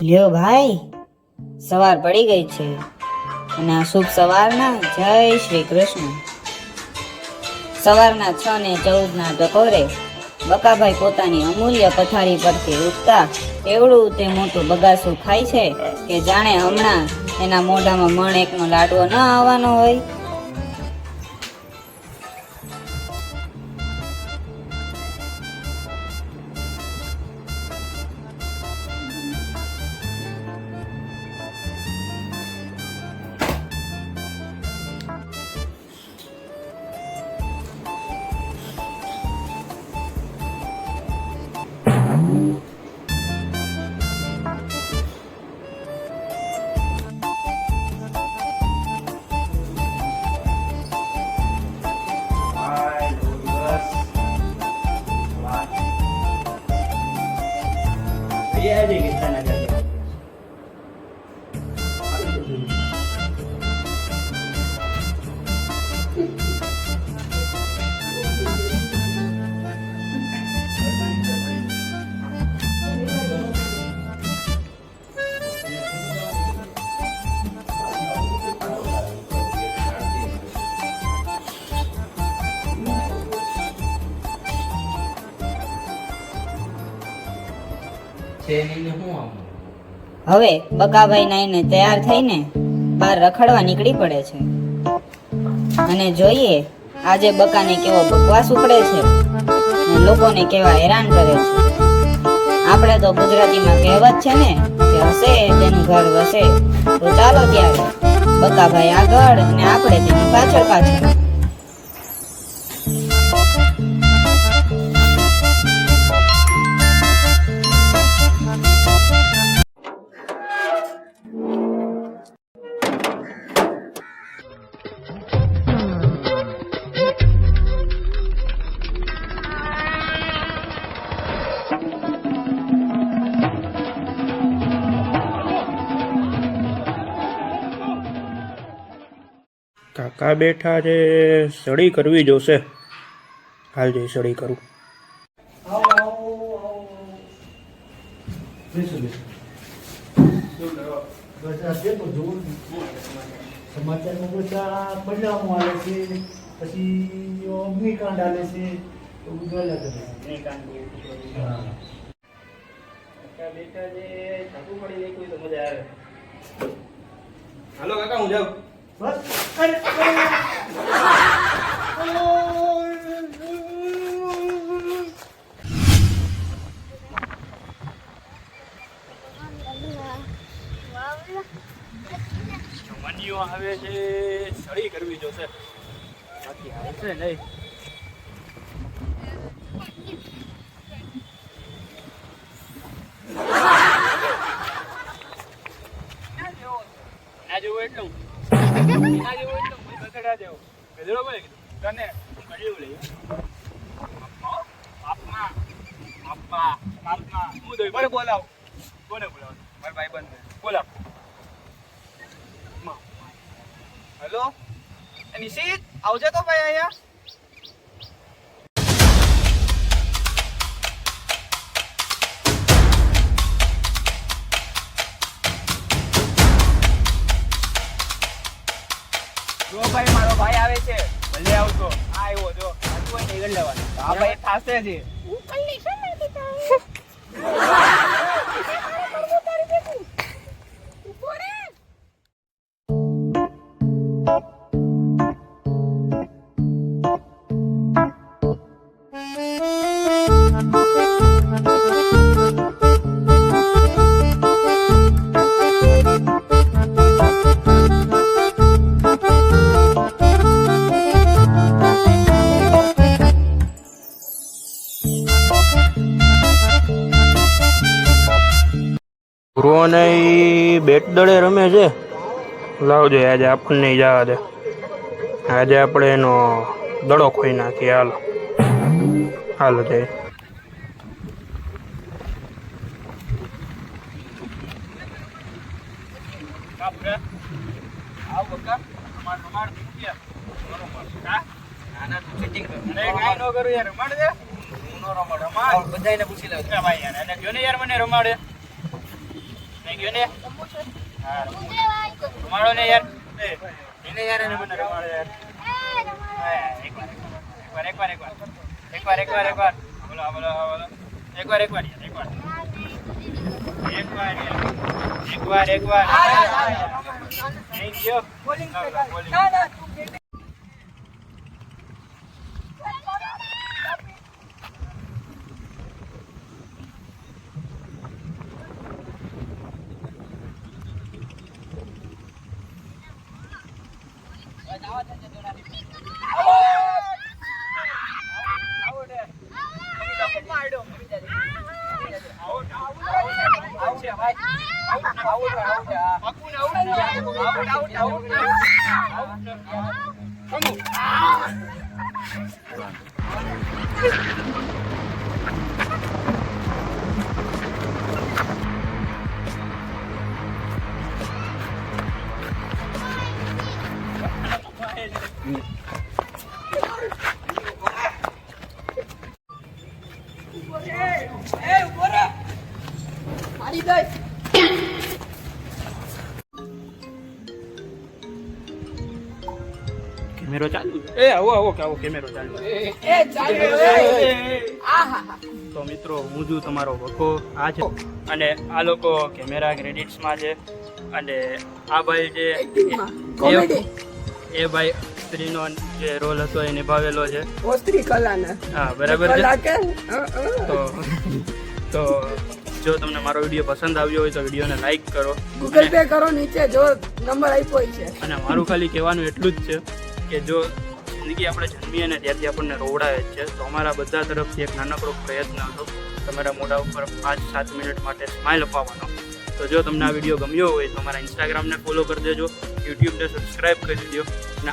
લ્યો ભાઈ, સવાર પડી ગઈ છે અને આ શુભ સવારના જય શ્રી કૃષ્ણ. સવારના 6:14 ટકોરે બકાભાઈ પોતાની અમૂલ્ય પથારી પરથી ઉઠતા એવડું તે મોટું બગાસું ખાય છે કે જાણે હમણાં એના મોઢામાં મણ એકનો લાડવો ન આવવાનો હોય. હવે બકાભાઈ નાઈને તૈયાર થઈને બહાર રખડવા નીકળી પડે છે અને જોઈએ આજે બકાને કેવો બકવાસ ઉપડે છે અને લોકોને કેવા હેરાન કરે છે. આપણે તો ગુજરાતીમાં કહેવત છે ને કે હસે તેનું ઘર વસે. તો ચાલો ત્યારે બકાભાઈ આગળ અને આપણે તેની પાછળ પાછળ. કાકા બેઠા છે, સળી કરવી જોશે. હાલ જઈ સળી કરું. સમાચારમાં બધા પરિણામો આવે છે, પછી અગ્નિકાંડ આવે છે, તો બધું અલગ અલગ. બેઠા છે, છાપું પડી જાય કોઈ તો મજા આવે. હાલો કાકા, હું જાઉં. બસ મનીઓ આવે છે, સળી કરવી જોશે. બાકી આવશે નહીં. ના જેવું એટલું ના જેવું એટલું બગડા જેવું ગધેડો બોલે કીધું તને કર્યું લઈ આપના આપા આપના હું દઈ મારે બોલાવ. કોને બોલાવ? મારા ભાઈ બંધ બોલાવ. હેલો નિશિત, આવજે તો ભાઈ અહીંયા. જો ભાઈ, મારો ભાઈ આવે છે, ભલે આવતો. આ આવ્યો જો, આ કોઈ નહીં લેવાનું. આ ભાઈ થાશે છે. પૂર્વને બેટ દળે રમે છે. લાવજો આજે આપણને જવા દે. આજે આપણે એનો દડો ખોઈ નાખીએ. હાલો હાલો જઈ. બધાને પૂછી લે ભાઈ યાર, એને જો ને યાર મને રમાડે. થઈ ગયો ને હા રમાડો ને યાર એને યાર એને મને રમાડો યાર એકવાર બોલો એકવાર થેન્ક યુ કેમેરો ચાલુ આવો કેમેરો ચાલુ તો મિત્રો હું છું તમારો વખો આ છે અને આ લોકો કેમેરા ક્રેડિટ્સમાં છે અને આ ભાઈ છે એ ભાઈ સ્ત્રીનો જે રોલ હતો એ નિભાવેલો છે હા બરાબર છે તો જો તમને મારો વિડીયો પસંદ આવ્યો હોય તો વિડીયોને લાઈક કરો, ગૂગલ પે કરો, નીચે જો નંબર આપ્યો છે. અને મારું ખાલી કહેવાનું એટલું જ છે કે જો જિંદગી આપણે જન્મીએ ને ત્યારથી આપણને રોવડાવે જ છે, તો અમારા બધા તરફથી એક નાનકડો પ્રયત્ન હતો તમારા મોઢા ઉપર 5-7 મિનિટ માટે સ્માઇલ અપાવવાનો. તો જો તમને આ વિડીયો ગમ્યો હોય તો અમારા ઇન્સ્ટાગ્રામને ફોલો કરી દેજો, યુટ્યુબને સબસ્ક્રાઈબ કરી દેજો અને